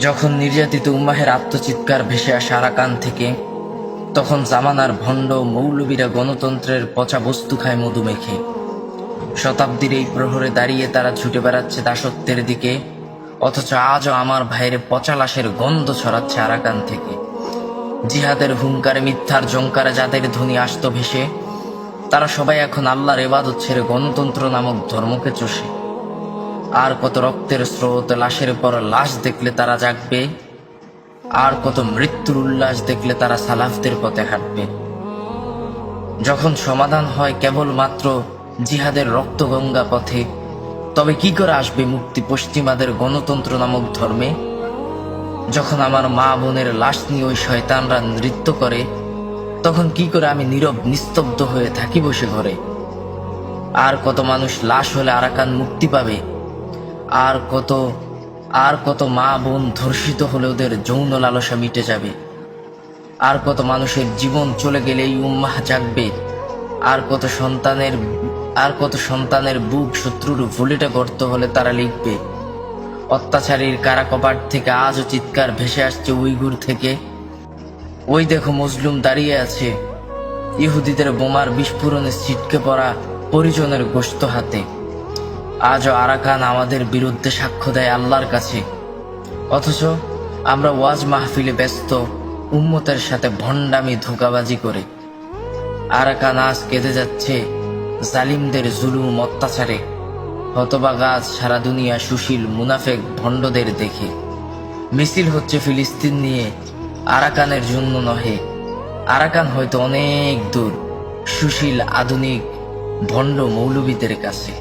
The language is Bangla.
যখন নির্যাতিত উম্মাহের আত্মচিৎকার ভেসে আসে আরাকান থেকে, তখন জামানার ভণ্ড মৌলবীরা গণতন্ত্রের পচা বস্তু খায় মধু মেখে। শতাব্দীর এই প্রহরে দাঁড়িয়ে তারা ছুটে বেড়াচ্ছে দাসত্বের দিকে, অথচ আজও আমার ভাইয়ের পচা লাশের গন্ধ ছড়াচ্ছে আরাকান থেকে। জিহাদের হুঙ্কারে, মিথ্যার জঙ্কারে যাদের ধ্বনি আসত ভেসে, তারা সবাই এখন আল্লাহর ইবাদত ছেড়ে গণতন্ত্র নামক ধর্মকে চষে। আর কত রক্তের স্রোত, লাশের পর লাশ দেখলে তারা জাগবে, আর কত মৃত্যুর উল্লাস দেখলে তারা সালাফদের পথে হাঁটবে। যখন সমাধান হয় কেবলমাত্র জিহাদের রক্তগঙ্গা পথে, তবে কি করে আসবে মুক্তি পশ্চিমাদের গণতন্ত্র নামক ধর্মে? যখন আমার মা বোনের লাশ নিয়ে ওই শয়তানরা নৃত্য করে, তখন কি করে আমি নীরব নিস্তব্ধ হয়ে থাকি বসে ঘরে? আর কত মানুষ লাশ হলে আরাকান মুক্তি পাবে, আর কত মা বোন ধর্ষিত হলে ওদের যৌন লালসা মিটে যাবে, আর কত মানুষের জীবন চলে গেলে এই উম্মাহ জাগবে, আর কত সন্তানের বুক শত্রুর ভুলেটে গর্ত হলে তারা লিখবে। অত্যাচারীর কারা কপাট থেকে আজও চিৎকার ভেসে আসছে উইগুর থেকে, ওই দেখো মজলুম দাঁড়িয়ে আছে ইহুদিদের বোমার বিস্ফোরণে ছিটকে পড়া পরিজনের গোশত হাতে। আজও আরাকান আমাদের বিরুদ্ধে সাক্ষ্য দেয় আল্লাহর কাছে, অথচ আমরা ওয়াজ মাহফিলে ব্যস্ত উম্মতের সাথে ভণ্ডামি ধোঁকাবাজি করে। আরাকান আজ কেঁদে যাচ্ছে জালিমদের জুলুম অত্যাচারে। হতবাক আজ সারা দুনিয়া সুশীল মুনাফেক ভণ্ডদের দেখে। মিছিল হচ্ছে ফিলিস্তিন নিয়ে, আরাকানের জন্য নহে। আরাকান হয়তো অনেক দূর সুশীল আধুনিক ভণ্ড মৌলবীদের কাছে।